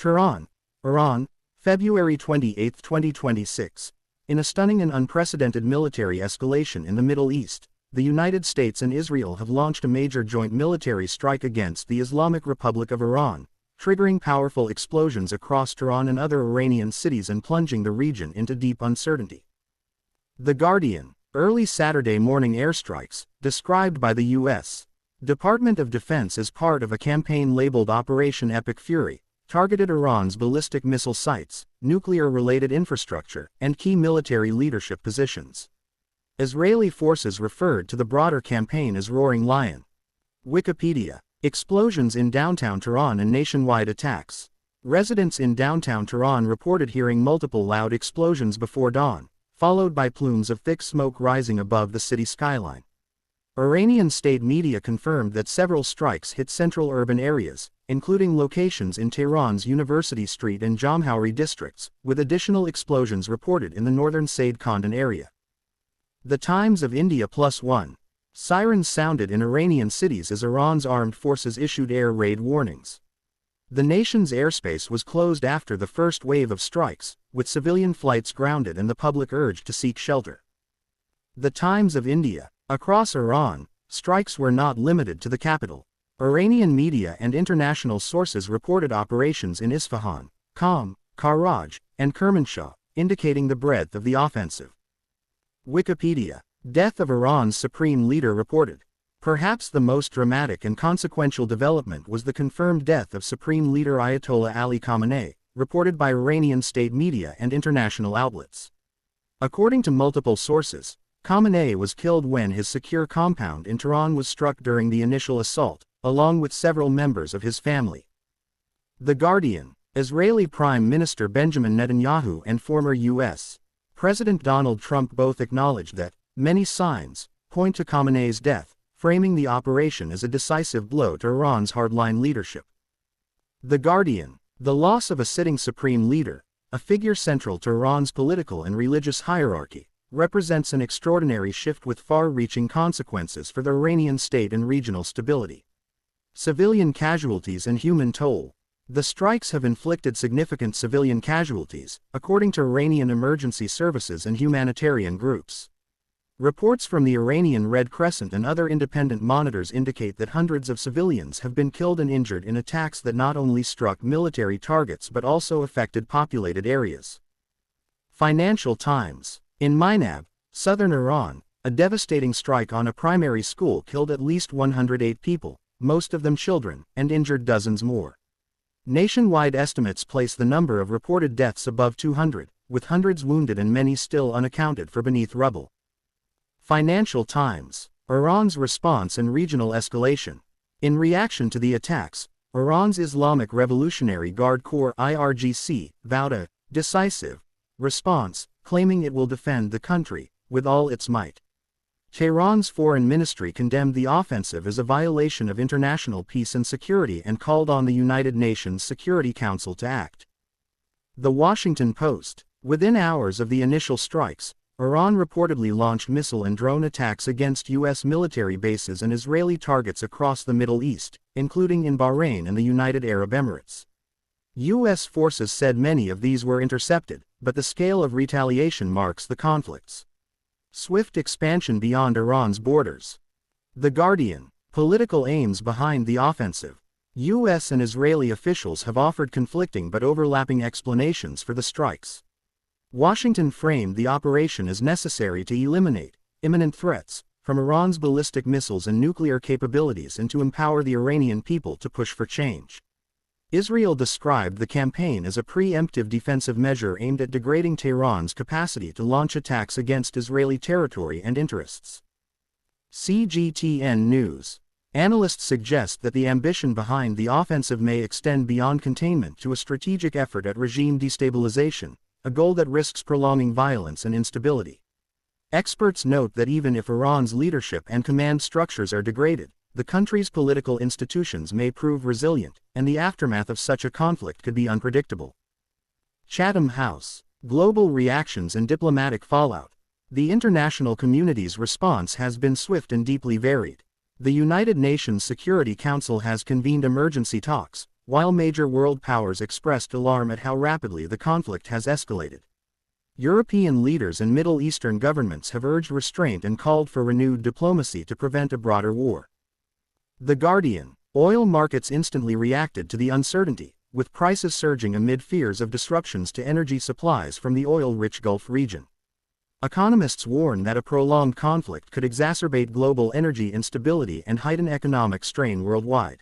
Tehran, Iran, February 28, 2026. In a stunning and unprecedented military escalation in the Middle East, the United States and Israel have launched a major joint military strike against the Islamic Republic of Iran, triggering powerful explosions across Tehran and other Iranian cities and plunging the region into deep uncertainty. The Guardian, early Saturday morning airstrikes, described by the U.S. Department of Defense as part of a campaign labeled Operation Epic Fury, targeted Iran's ballistic missile sites, nuclear-related infrastructure, and key military leadership positions. Israeli forces referred to the broader campaign as Roaring Lion. Wikipedia. Explosions in downtown Tehran and nationwide attacks. Residents in downtown Tehran reported hearing multiple loud explosions before dawn, followed by plumes of thick smoke rising above the city skyline. Iranian state media confirmed that several strikes hit central urban areas, including locations in Tehran's University Street and Jamhouri districts, with additional explosions reported in the northern Said Khandan area. The Times of India +1. Sirens sounded in Iranian cities as Iran's armed forces issued air raid warnings. The nation's airspace was closed after the first wave of strikes, with civilian flights grounded and the public urged to seek shelter. The Times of India. Across Iran, strikes were not limited to the capital. Iranian media and international sources reported operations in Isfahan, Qom, Karaj, and Kermanshah, indicating the breadth of the offensive. Wikipedia. Death of Iran's supreme leader reported. Perhaps the most dramatic and consequential development was the confirmed death of Supreme Leader Ayatollah Ali Khamenei, reported by Iranian state media and international outlets. According to multiple sources, Khamenei was killed when his secure compound in Tehran was struck during the initial assault, along with several members of his family. The Guardian. Israeli Prime Minister Benjamin Netanyahu and former U.S. President Donald Trump both acknowledged that many signs point to Khamenei's death, framing the operation as a decisive blow to Iran's hardline leadership. The Guardian. The loss of a sitting supreme leader, a figure central to Iran's political and religious hierarchy, represents an extraordinary shift with far-reaching consequences for the Iranian state and regional stability. Civilian casualties and human toll. The strikes have inflicted significant civilian casualties, according to Iranian emergency services and humanitarian groups. Reports from the Iranian Red Crescent and other independent monitors indicate that hundreds of civilians have been killed and injured in attacks that not only struck military targets but also affected populated areas. Financial Times. In Mainab, southern Iran, a devastating strike on a primary school killed at least 108 people, most of them children, and injured dozens more. Nationwide estimates place the number of reported deaths above 200, with hundreds wounded and many still unaccounted for beneath rubble. Financial Times. Iran's response and regional escalation. In reaction to the attacks, Iran's Islamic Revolutionary Guard Corps (IRGC) vowed a decisive response, claiming it will defend the country with all its might. Tehran's foreign ministry condemned the offensive as a violation of international peace and security and called on the United Nations Security Council to act. The Washington Post. Within hours of the initial strikes, Iran reportedly launched missile and drone attacks against U.S. military bases and Israeli targets across the Middle East, including in Bahrain and the United Arab Emirates. U.S. forces said many of these were intercepted, but the scale of retaliation marks the conflict's swift expansion beyond Iran's borders. The Guardian. Political aims behind the offensive. U.S. and Israeli officials have offered conflicting but overlapping explanations for the strikes. Washington framed the operation as necessary to eliminate imminent threats from Iran's ballistic missiles and nuclear capabilities and to empower the Iranian people to push for change. Israel described the campaign as a preemptive defensive measure aimed at degrading Tehran's capacity to launch attacks against Israeli territory and interests. CGTN News. Analysts suggest that the ambition behind the offensive may extend beyond containment to a strategic effort at regime destabilization, a goal that risks prolonging violence and instability. Experts note that even if Iran's leadership and command structures are degraded, the country's political institutions may prove resilient, and the aftermath of such a conflict could be unpredictable. Chatham House. Global reactions and diplomatic fallout. The international community's response has been swift and deeply varied. The United Nations Security Council has convened emergency talks, while major world powers expressed alarm at how rapidly the conflict has escalated. European leaders and Middle Eastern governments have urged restraint and called for renewed diplomacy to prevent a broader war. The Guardian: oil markets instantly reacted to the uncertainty, with prices surging amid fears of disruptions to energy supplies from the oil-rich Gulf region. Economists warn that a prolonged conflict could exacerbate global energy instability and heighten economic strain worldwide.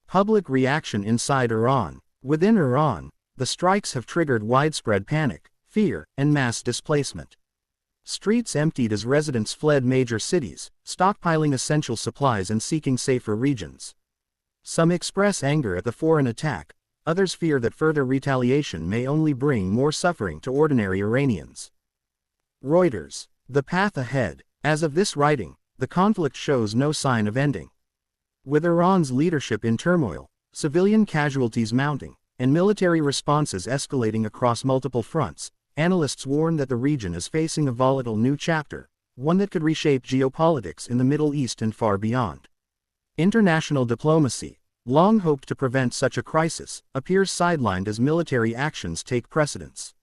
Public reaction inside Iran: within Iran, the strikes have triggered widespread panic, fear, and mass displacement. Streets emptied as residents fled major cities, stockpiling essential supplies and seeking safer regions. Some express anger at the foreign attack, others fear that further retaliation may only bring more suffering to ordinary Iranians. Reuters: the path ahead. As of this writing, the conflict shows no sign of ending. With Iran's leadership in turmoil, civilian casualties mounting, and military responses escalating across multiple fronts, analysts warn that the region is facing a volatile new chapter, one that could reshape geopolitics in the Middle East and far beyond. International diplomacy, long hoped to prevent such a crisis, appears sidelined as military actions take precedence.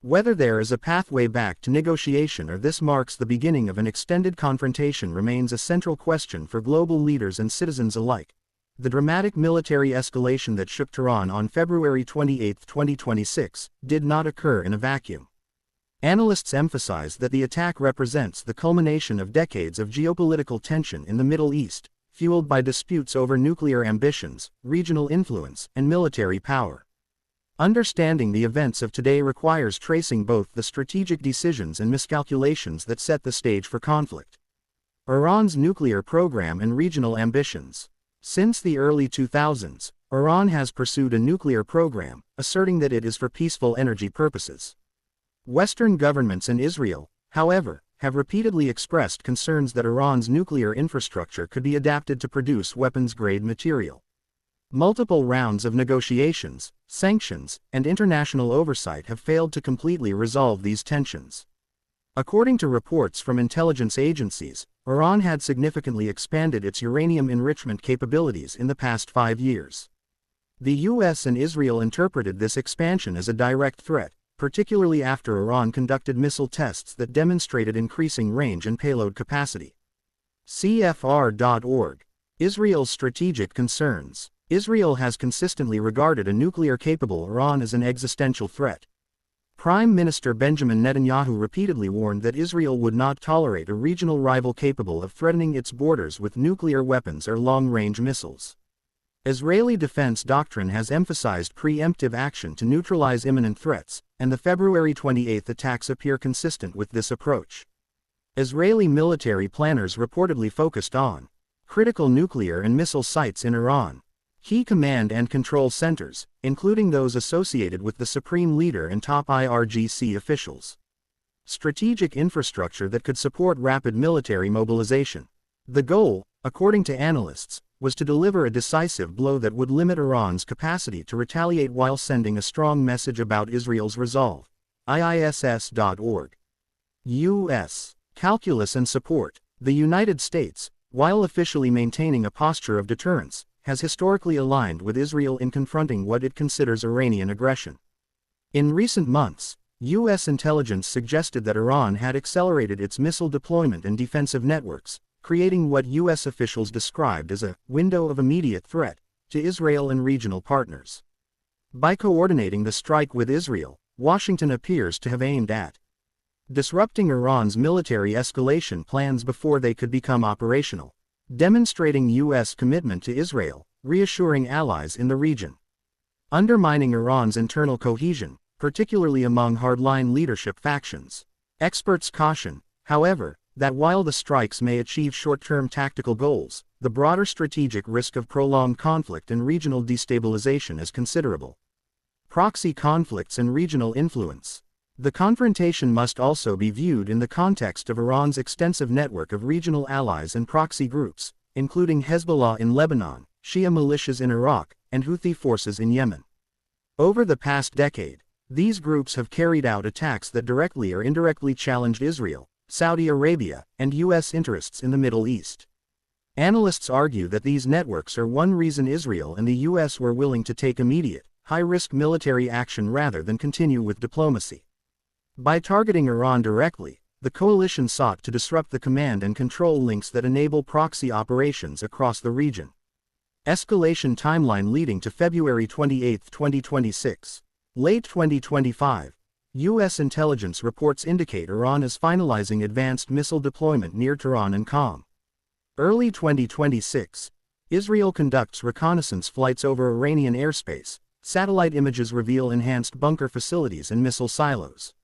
Whether there is a pathway back to negotiation or this marks the beginning of an extended confrontation remains a central question for global leaders and citizens alike. The dramatic military escalation that shook Tehran on February 28, 2026, did not occur in a vacuum. Analysts emphasize that the attack represents the culmination of decades of geopolitical tension in the Middle East, fueled by disputes over nuclear ambitions, regional influence, and military power. Understanding the events of today requires tracing both the strategic decisions and miscalculations that set the stage for conflict. Iran's nuclear program and regional ambitions. Since the early 2000s, Iran has pursued a nuclear program, asserting that it is for peaceful energy purposes. Western governments and Israel, however, have repeatedly expressed concerns that Iran's nuclear infrastructure could be adapted to produce weapons-grade material. Multiple rounds of negotiations, sanctions, and international oversight have failed to completely resolve these tensions. According to reports from intelligence agencies, Iran had significantly expanded its uranium enrichment capabilities in the past 5 years. The U.S. and Israel interpreted this expansion as a direct threat, particularly after Iran conducted missile tests that demonstrated increasing range and payload capacity. CFR.org. Israel's strategic concerns. Israel has consistently regarded a nuclear-capable Iran as an existential threat. Prime Minister Benjamin Netanyahu repeatedly warned that Israel would not tolerate a regional rival capable of threatening its borders with nuclear weapons or long-range missiles. Israeli defense doctrine has emphasized preemptive action to neutralize imminent threats, and the February 28 attacks appear consistent with this approach. Israeli military planners reportedly focused on critical nuclear and missile sites in Iran, key command and control centers, including those associated with the supreme leader and top IRGC officials, strategic infrastructure that could support rapid military mobilization. The goal, according to analysts, was to deliver a decisive blow that would limit Iran's capacity to retaliate while sending a strong message about Israel's resolve. IISS.org. U.S. calculus and support. The United States, while officially maintaining a posture of deterrence, has historically aligned with Israel in confronting what it considers Iranian aggression. In recent months, U.S. intelligence suggested that Iran had accelerated its missile deployment and defensive networks, creating what U.S. officials described as a window of immediate threat to Israel and regional partners. By coordinating the strike with Israel, Washington appears to have aimed at disrupting Iran's military escalation plans before they could become operational, demonstrating U.S. commitment to Israel, reassuring allies in the region, undermining Iran's internal cohesion, particularly among hardline leadership factions. Experts caution, however, that while the strikes may achieve short-term tactical goals, the broader strategic risk of prolonged conflict and regional destabilization is considerable. Proxy conflicts and regional influence. The confrontation must also be viewed in the context of Iran's extensive network of regional allies and proxy groups, including Hezbollah in Lebanon, Shia militias in Iraq, and Houthi forces in Yemen. Over the past decade, these groups have carried out attacks that directly or indirectly challenged Israel, Saudi Arabia, and U.S. interests in the Middle East. Analysts argue that these networks are one reason Israel and the U.S. were willing to take immediate, high-risk military action rather than continue with diplomacy. By targeting Iran directly, the coalition sought to disrupt the command and control links that enable proxy operations across the region. Escalation timeline leading to February 28, 2026. Late 2025. U.S. intelligence reports indicate Iran is finalizing advanced missile deployment near Tehran and Qom. Early 2026. Israel conducts reconnaissance flights over Iranian airspace. Satellite images reveal enhanced bunker facilities and missile silos.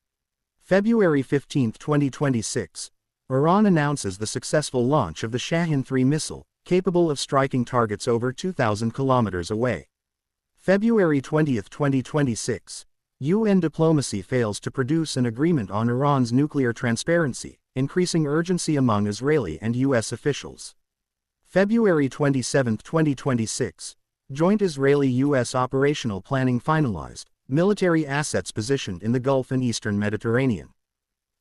February 15, 2026. Iran announces the successful launch of the Shahin-3 missile, capable of striking targets over 2,000 kilometers away. February 20, 2026. UN diplomacy fails to produce an agreement on Iran's nuclear transparency, increasing urgency among Israeli and U.S. officials. February 27, 2026. Joint Israeli-U.S. operational planning finalized, military assets positioned in the Gulf and Eastern Mediterranean.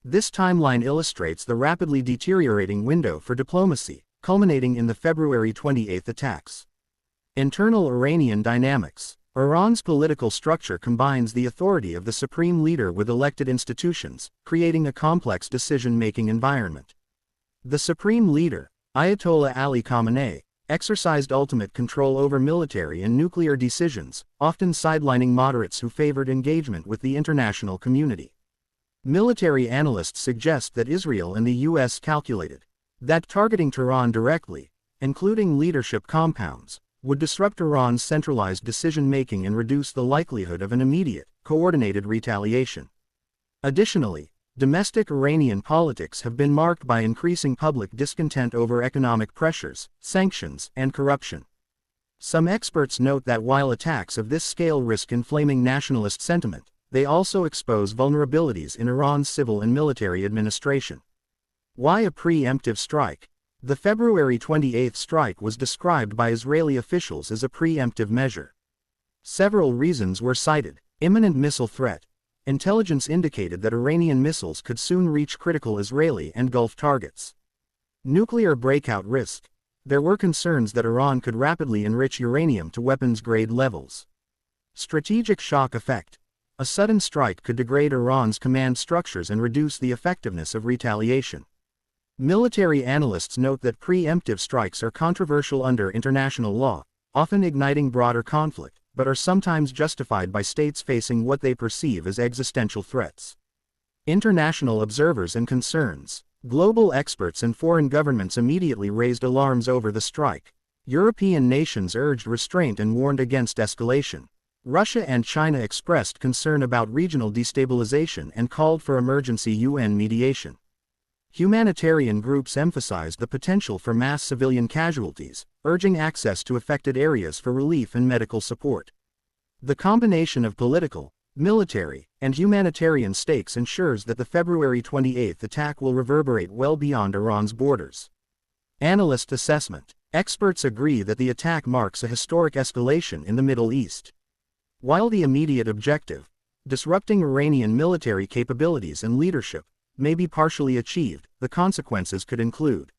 This timeline illustrates the rapidly deteriorating window for diplomacy, culminating in the February 28 attacks. Internal Iranian dynamics. Iran's political structure combines the authority of the supreme leader with elected institutions, creating a complex decision-making environment. The supreme leader, Ayatollah Ali Khamenei, exercised ultimate control over military and nuclear decisions, often sidelining moderates who favored engagement with the international community. Military analysts suggest that Israel and the U.S. calculated that targeting Tehran directly, including leadership compounds, would disrupt Iran's centralized decision-making and reduce the likelihood of an immediate, coordinated retaliation. Additionally, domestic Iranian politics have been marked by increasing public discontent over economic pressures, sanctions, and corruption. Some experts note that while attacks of this scale risk inflaming nationalist sentiment, they also expose vulnerabilities in Iran's civil and military administration. Why a preemptive strike? The February 28 strike was described by Israeli officials as a preemptive measure. Several reasons were cited: imminent missile threat. Intelligence indicated that Iranian missiles could soon reach critical Israeli and Gulf targets. Nuclear breakout risk. There were concerns that Iran could rapidly enrich uranium to weapons-grade levels. Strategic shock effect. A sudden strike could degrade Iran's command structures and reduce the effectiveness of retaliation. Military analysts note that preemptive strikes are controversial under international law, often igniting broader conflict, but are sometimes justified by states facing what they perceive as existential threats. International observers and concerns. Global experts and foreign governments immediately raised alarms over the strike. European nations urged restraint and warned against escalation. Russia and China expressed concern about regional destabilization and called for emergency UN mediation. Humanitarian groups emphasized the potential for mass civilian casualties, urging access to affected areas for relief and medical support. The combination of political, military, and humanitarian stakes ensures that the February 28 attack will reverberate well beyond Iran's borders. Analyst assessment. Experts agree that the attack marks a historic escalation in the Middle East. While the immediate objective, disrupting Iranian military capabilities and leadership, may be partially achieved, the consequences could include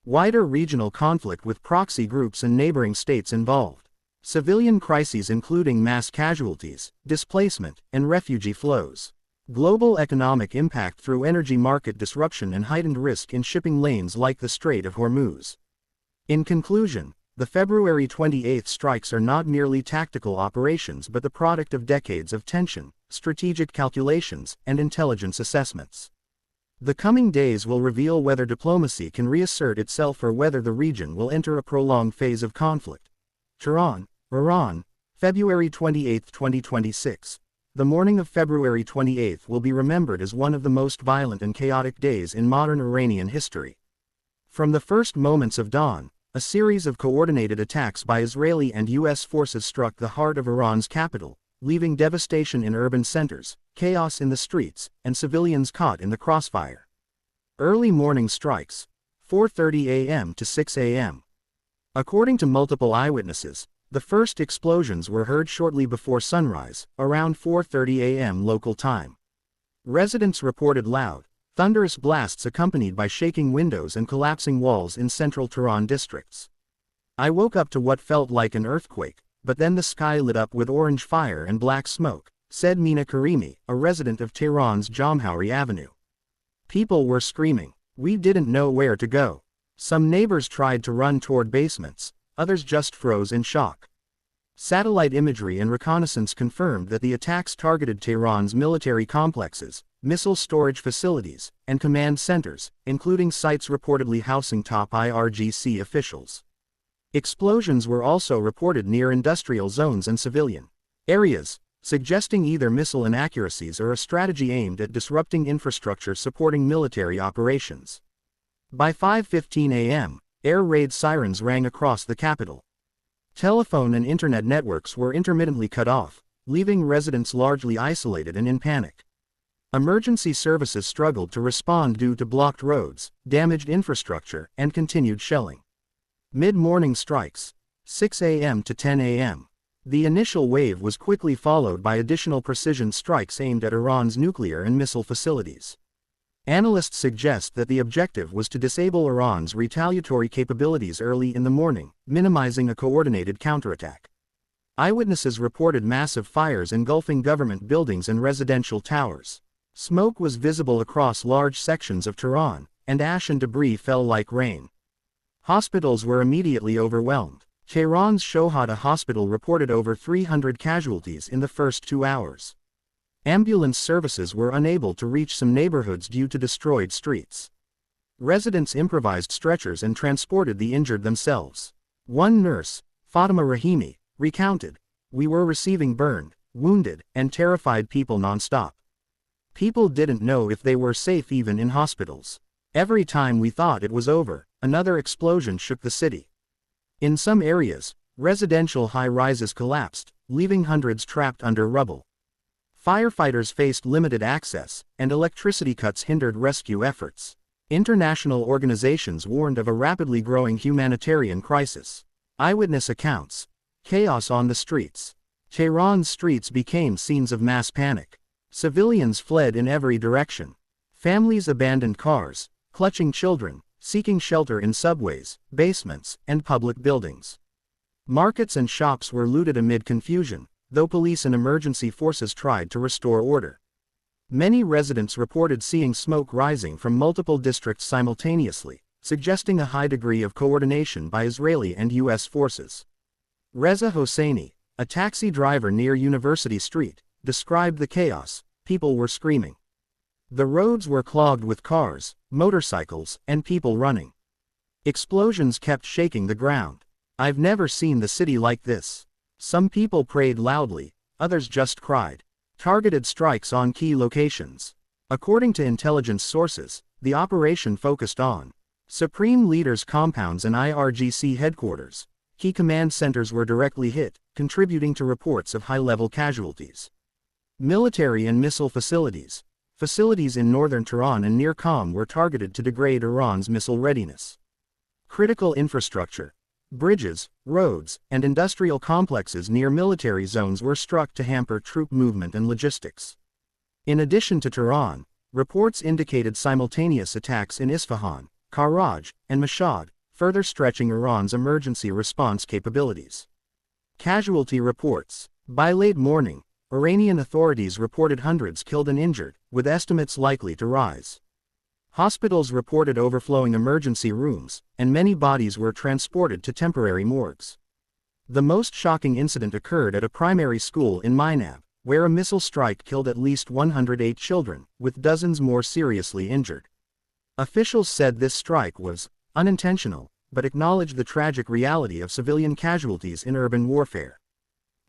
wider regional conflict with proxy groups and neighboring states involved, civilian crises including mass casualties, displacement, and refugee flows, global economic impact through energy market disruption and heightened risk in shipping lanes like the Strait of Hormuz. In conclusion, the February 28 strikes are not merely tactical operations but the product of decades of tension, strategic calculations, and intelligence assessments. The coming days will reveal whether diplomacy can reassert itself or whether the region will enter a prolonged phase of conflict. Tehran, Iran, February 28, 2026. The morning of February 28 will be remembered as one of the most violent and chaotic days in modern Iranian history. From the first moments of dawn, a series of coordinated attacks by Israeli and U.S. forces struck the heart of Iran's capital, leaving devastation in urban centers, chaos in the streets, and civilians caught in the crossfire. Early morning strikes. 4:30 a.m. to 6 a.m. According to multiple eyewitnesses, the first explosions were heard shortly before sunrise, around 4:30 a.m. local time. Residents reported loud, Thunderous blasts accompanied by shaking windows and collapsing walls in central Tehran districts. I woke up to what felt like an earthquake, but then the sky lit up with orange fire and black smoke, said Mina Karimi, a resident of Tehran's Jamhouri Avenue. People were screaming. We didn't know where to go. Some neighbors tried to run toward basements, others just froze in shock. Satellite imagery and reconnaissance confirmed that the attacks targeted Tehran's military complexes, missile storage facilities, and command centers, including sites reportedly housing top IRGC officials. Explosions were also reported near industrial zones and civilian areas, suggesting either missile inaccuracies or a strategy aimed at disrupting infrastructure supporting military operations. By 5:15 a.m., air raid sirens rang across the capital. Telephone and internet networks were intermittently cut off, leaving residents largely isolated and in panic. Emergency services struggled to respond due to blocked roads, damaged infrastructure, and continued shelling. Mid-morning strikes, 6 a.m. to 10 a.m. The initial wave was quickly followed by additional precision strikes aimed at Iran's nuclear and missile facilities. Analysts suggest that the objective was to disable Iran's retaliatory capabilities early in the morning, minimizing a coordinated counterattack. Eyewitnesses reported massive fires engulfing government buildings and residential towers. Smoke was visible across large sections of Tehran, and ash and debris fell like rain. Hospitals were immediately overwhelmed. Tehran's Shohada hospital reported over 300 casualties in the first 2 hours. Ambulance services were unable to reach some neighborhoods due to destroyed streets. Residents improvised stretchers and transported the injured themselves. One nurse, Fatima Rahimi, recounted, "We were receiving burned, wounded, and terrified people non-stop. People didn't know if they were safe even in hospitals. Every time we thought it was over, another explosion shook the city." In some areas, residential high-rises collapsed, leaving hundreds trapped under rubble. Firefighters faced limited access, and electricity cuts hindered rescue efforts. International organizations warned of a rapidly growing humanitarian crisis. Eyewitness accounts. Chaos on the streets. Tehran's streets became scenes of mass panic. Civilians fled in every direction. Families abandoned cars, clutching children, seeking shelter in subways, basements, and public buildings. Markets and shops were looted amid confusion, though police and emergency forces tried to restore order. Many residents reported seeing smoke rising from multiple districts simultaneously, suggesting a high degree of coordination by Israeli and U.S. forces. Reza Hosseini, a taxi driver near University Street, described the chaos. People were screaming. The roads were clogged with cars, motorcycles, and people running. Explosions kept shaking the ground. "I've never seen the city like this." Some people prayed loudly, others just cried. Targeted strikes on key locations. According to intelligence sources, the operation focused on Supreme Leaders' compounds and IRGC headquarters. Key command centers were directly hit, contributing to reports of high-level casualties. Military and missile facilities. Facilities in northern Tehran and near Qom were targeted to degrade Iran's missile readiness. Critical infrastructure. Bridges, roads, and industrial complexes near military zones were struck to hamper troop movement and logistics. In addition to Tehran, reports indicated simultaneous attacks in Isfahan, Karaj, and Mashhad, further stretching Iran's emergency response capabilities. Casualty reports. By late morning, Iranian authorities reported hundreds killed and injured, with estimates likely to rise. Hospitals reported overflowing emergency rooms, and many bodies were transported to temporary morgues. The most shocking incident occurred at a primary school in Mainab, where a missile strike killed at least 108 children, with dozens more seriously injured. Officials said this strike was unintentional, but acknowledged the tragic reality of civilian casualties in urban warfare.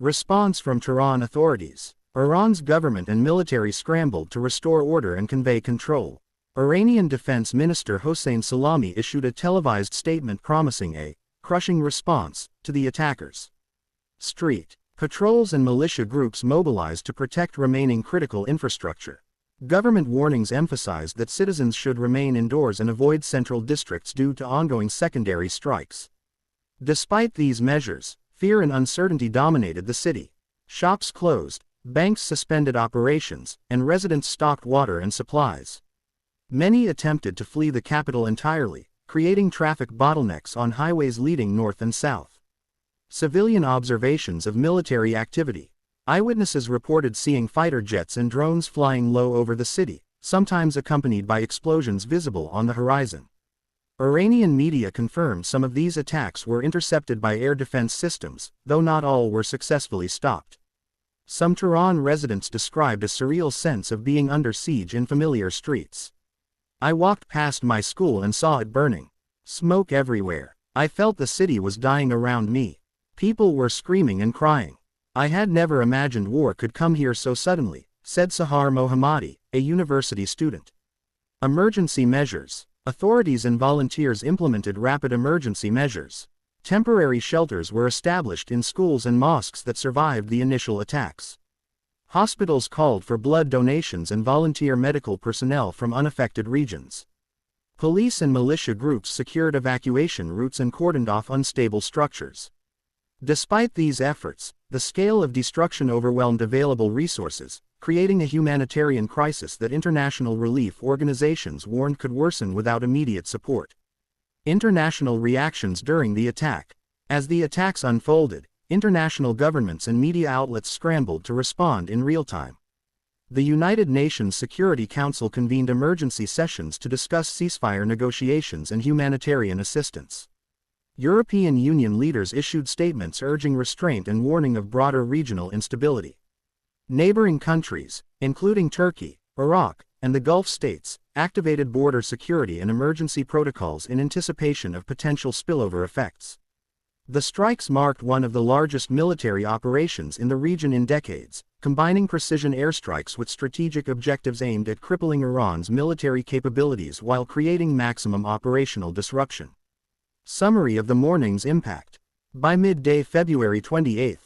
Response from Tehran authorities. Iran's government and military scrambled to restore order and convey control. Iranian Defense Minister Hossein Salami issued a televised statement promising a crushing response to the attackers. Street patrols and militia groups mobilized to protect remaining critical infrastructure. Government warnings emphasized that citizens should remain indoors and avoid central districts due to ongoing secondary strikes. Despite these measures, fear and uncertainty dominated the city. Shops closed, banks suspended operations, and residents stocked water and supplies. Many attempted to flee the capital entirely, creating traffic bottlenecks on highways leading north and south. Civilian observations of military activity. Eyewitnesses reported seeing fighter jets and drones flying low over the city, sometimes accompanied by explosions visible on the horizon. Iranian media confirmed some of these attacks were intercepted by air defense systems, though not all were successfully stopped. Some Tehran residents described a surreal sense of being under siege in familiar streets. I walked past my school and saw it burning. Smoke everywhere. I felt the city was dying around me. People were screaming and crying. I had never imagined war could come here so suddenly, said Sahar Mohammadi, a university student. Emergency measures. Authorities and volunteers implemented rapid emergency measures. Temporary shelters were established in schools and mosques that survived the initial attacks. Hospitals called for blood donations and volunteer medical personnel from unaffected regions. Police and militia groups secured evacuation routes and cordoned off unstable structures. Despite these efforts, the scale of destruction overwhelmed available resources, creating a humanitarian crisis that international relief organizations warned could worsen without immediate support. International reactions during the attack. As the attacks unfolded, international governments and media outlets scrambled to respond in real time. The United Nations Security Council convened emergency sessions to discuss ceasefire negotiations and humanitarian assistance. European Union leaders issued statements urging restraint and warning of broader regional instability. Neighboring countries, including Turkey, Iraq, and the Gulf states, activated border security and emergency protocols in anticipation of potential spillover effects. The strikes marked one of the largest military operations in the region in decades, combining precision airstrikes with strategic objectives aimed at crippling Iran's military capabilities while creating maximum operational disruption. Summary of the morning's impact. By midday February 28,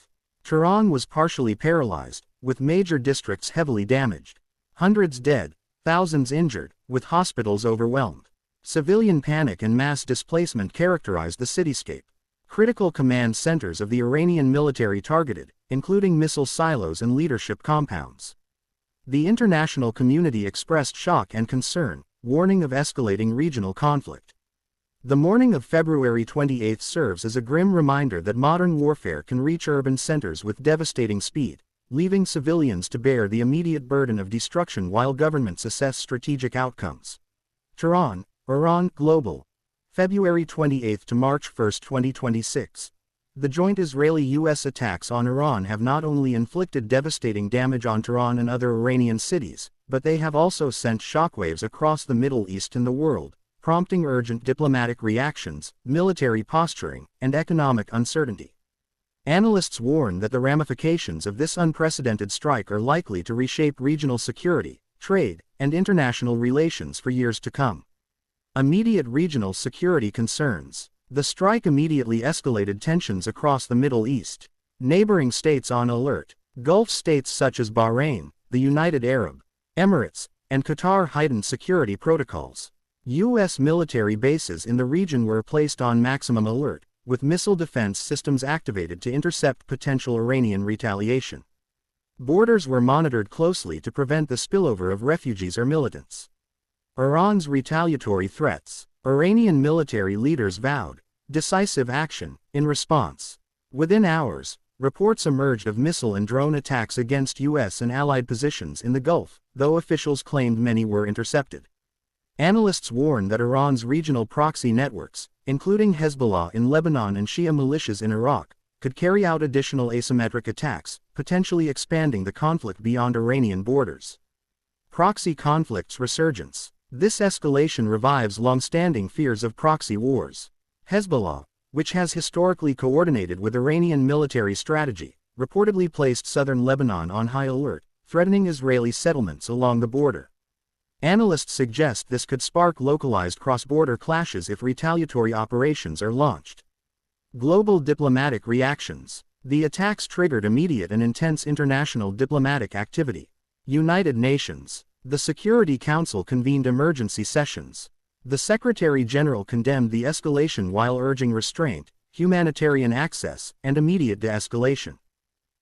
Tehran was partially paralyzed, with major districts heavily damaged. Hundreds dead, thousands injured, with hospitals overwhelmed. Civilian panic and mass displacement characterized the cityscape. Critical command centers of the Iranian military targeted, including missile silos and leadership compounds. The international community expressed shock and concern, warning of escalating regional conflict. The morning of February 28 serves as a grim reminder that modern warfare can reach urban centers with devastating speed, leaving civilians to bear the immediate burden of destruction while governments assess strategic outcomes. Tehran, Iran, Global. February 28 to March 1, 2026. The joint Israeli-U.S. attacks on Iran have not only inflicted devastating damage on Tehran and other Iranian cities, but they have also sent shockwaves across the Middle East and the world, prompting urgent diplomatic reactions, military posturing, and economic uncertainty. Analysts warn that the ramifications of this unprecedented strike are likely to reshape regional security, trade, and international relations for years to come. Immediate regional security concerns. The strike immediately escalated tensions across the Middle East. Neighboring states on alert. Gulf states such as Bahrain, the United Arab Emirates, and Qatar heightened security protocols. U.S. military bases in the region were placed on maximum alert, with missile defense systems activated to intercept potential Iranian retaliation. Borders were monitored closely to prevent the spillover of refugees or militants. Iran's retaliatory threats. Iranian military leaders vowed decisive action in response. Within hours, reports emerged of missile and drone attacks against U.S. and allied positions in the Gulf, though officials claimed many were intercepted. Analysts warn that Iran's regional proxy networks, including Hezbollah in Lebanon and Shia militias in Iraq, could carry out additional asymmetric attacks, potentially expanding the conflict beyond Iranian borders. Proxy conflicts resurgence. This escalation revives long-standing fears of proxy wars. Hezbollah, which has historically coordinated with Iranian military strategy, reportedly placed southern Lebanon on high alert, threatening Israeli settlements along the border. Analysts suggest this could spark localized cross-border clashes if retaliatory operations are launched. Global diplomatic reactions. The attacks triggered immediate and intense international diplomatic activity. United Nations. The Security Council convened emergency sessions. The Secretary-General condemned the escalation while urging restraint, humanitarian access, and immediate de-escalation.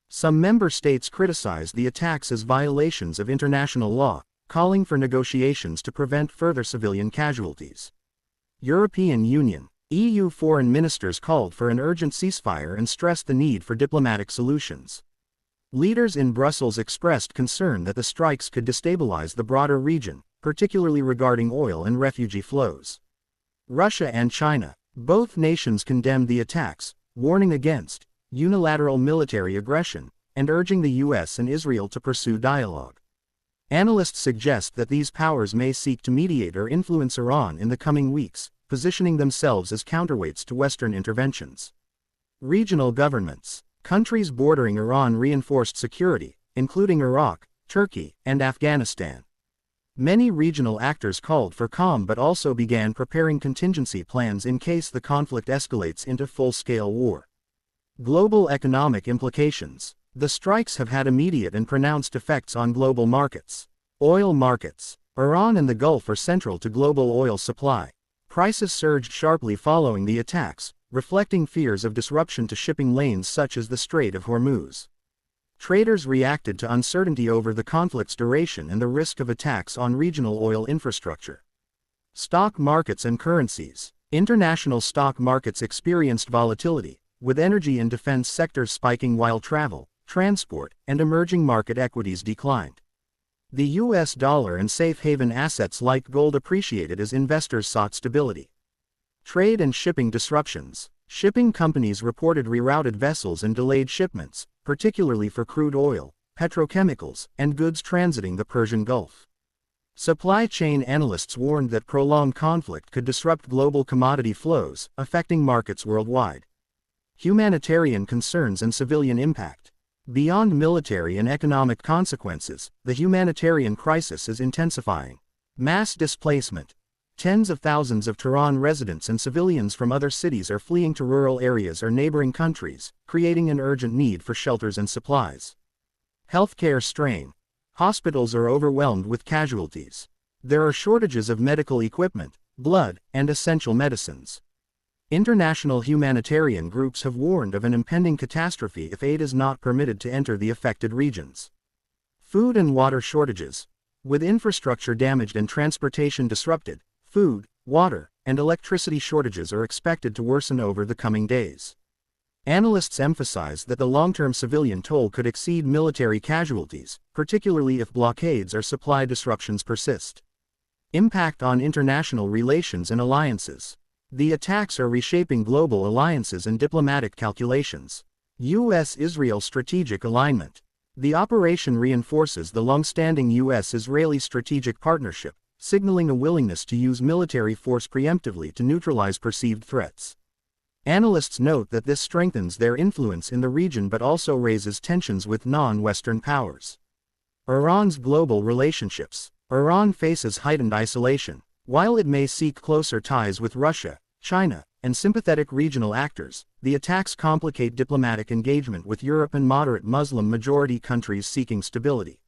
Some member states criticized the attacks as violations of international law, calling for negotiations to prevent further civilian casualties. European Union, EU foreign ministers called for an urgent ceasefire and stressed the need for diplomatic solutions. Leaders in Brussels expressed concern that the strikes could destabilize the broader region, particularly regarding oil and refugee flows. Russia and China, both nations condemned the attacks, warning against unilateral military aggression, and urging the U.S. and Israel to pursue dialogue. Analysts suggest that these powers may seek to mediate or influence Iran in the coming weeks, positioning themselves as counterweights to Western interventions. Regional governments. Countries bordering Iran reinforced security, including Iraq, Turkey, and Afghanistan. Many regional actors called for calm but also began preparing contingency plans in case the conflict escalates into full-scale war. Global economic implications. The strikes have had immediate and pronounced effects on global markets. Oil markets. Iran and the Gulf are central to global oil supply. Prices surged sharply following the attacks, reflecting fears of disruption to shipping lanes such as the Strait of Hormuz. Traders reacted to uncertainty over the conflict's duration and the risk of attacks on regional oil infrastructure. Stock markets and currencies. International stock markets experienced volatility, with energy and defense sectors spiking while travel, transport, and emerging market equities declined. The U.S. dollar and safe haven assets like gold appreciated as investors sought stability. Trade and shipping disruptions. Shipping companies reported rerouted vessels and delayed shipments, particularly for crude oil, petrochemicals, and goods transiting the Persian Gulf. Supply chain analysts warned that prolonged conflict could disrupt global commodity flows, affecting markets worldwide. Humanitarian concerns and civilian impact. Beyond military and economic consequences, the humanitarian crisis is intensifying. Mass displacement. Tens of thousands of Tehran residents and civilians from other cities are fleeing to rural areas or neighboring countries, creating an urgent need for shelters and supplies. Healthcare strain. Hospitals are overwhelmed with casualties. There are shortages of medical equipment, blood, and essential medicines. International humanitarian groups have warned of an impending catastrophe if aid is not permitted to enter the affected regions. Food and water shortages. With infrastructure damaged and transportation disrupted, food, water, and electricity shortages are expected to worsen over the coming days. Analysts emphasize that the long-term civilian toll could exceed military casualties, particularly if blockades or supply disruptions persist. Impact on international relations and alliances. The attacks are reshaping global alliances and diplomatic calculations. U.S.-Israel strategic alignment. The operation reinforces the long-standing U.S.-Israeli strategic partnership, signaling a willingness to use military force preemptively to neutralize perceived threats. Analysts note that this strengthens their influence in the region but also raises tensions with non-Western powers. Iran's global relationships. Iran faces heightened isolation. While it may seek closer ties with Russia, China, and sympathetic regional actors, the attacks complicate diplomatic engagement with Europe and moderate Muslim-majority countries seeking stability.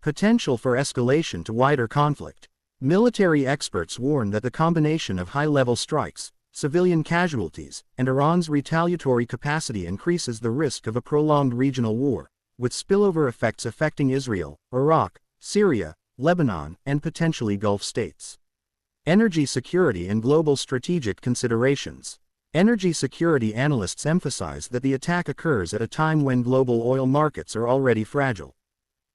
Potential for escalation to wider conflict. Military experts warn that the combination of high-level strikes, civilian casualties, and Iran's retaliatory capacity increases the risk of a prolonged regional war, with spillover effects affecting Israel, Iraq, Syria, Lebanon, and potentially Gulf states. Energy security and global strategic considerations. Energy security analysts emphasize that the attack occurs at a time when global oil markets are already fragile.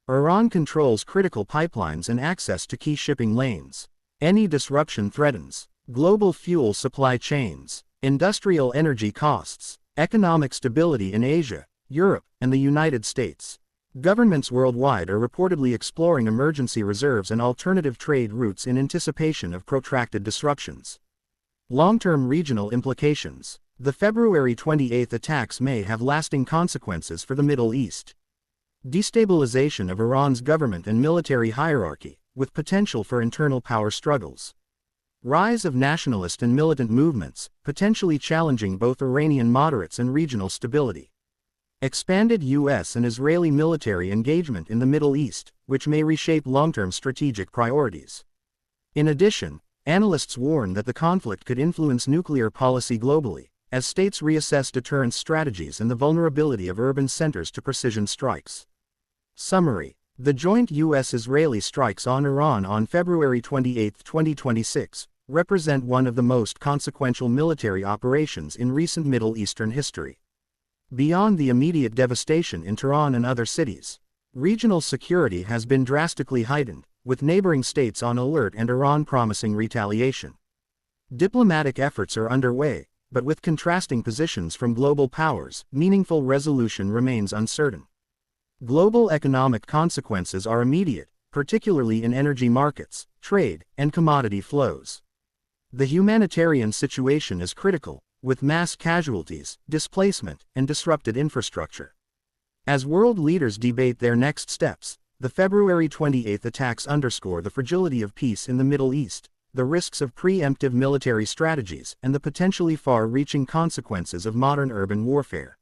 Iran controls critical pipelines and access to key shipping lanes. Any disruption threatens global fuel supply chains, industrial energy costs, economic stability in Asia, Europe, and the United States. Governments worldwide are reportedly exploring emergency reserves and alternative trade routes in anticipation of protracted disruptions. Long-term regional implications. The February 28 attacks may have lasting consequences for the Middle East. Destabilization of Iran's government and military hierarchy, with potential for internal power struggles. Rise of nationalist and militant movements, potentially challenging both Iranian moderates and regional stability. Expanded U.S. and Israeli military engagement in the Middle East, which may reshape long-term strategic priorities. In addition, analysts warn that the conflict could influence nuclear policy globally, as states reassess deterrence strategies and the vulnerability of urban centers to precision strikes. Summary. The joint U.S.-Israeli strikes on Iran on February 28, 2026, represent one of the most consequential military operations in recent Middle Eastern history. Beyond the immediate devastation in Tehran and other cities, regional security has been drastically heightened, with neighboring states on alert and Iran promising retaliation. Diplomatic efforts are underway, but with contrasting positions from global powers, meaningful resolution remains uncertain. Global economic consequences are immediate, particularly in energy markets, trade, and commodity flows. The humanitarian situation is critical, with mass casualties, displacement, and disrupted infrastructure. As world leaders debate their next steps, the February 28 attacks underscore the fragility of peace in the Middle East, the risks of preemptive military strategies, and the potentially far-reaching consequences of modern urban warfare.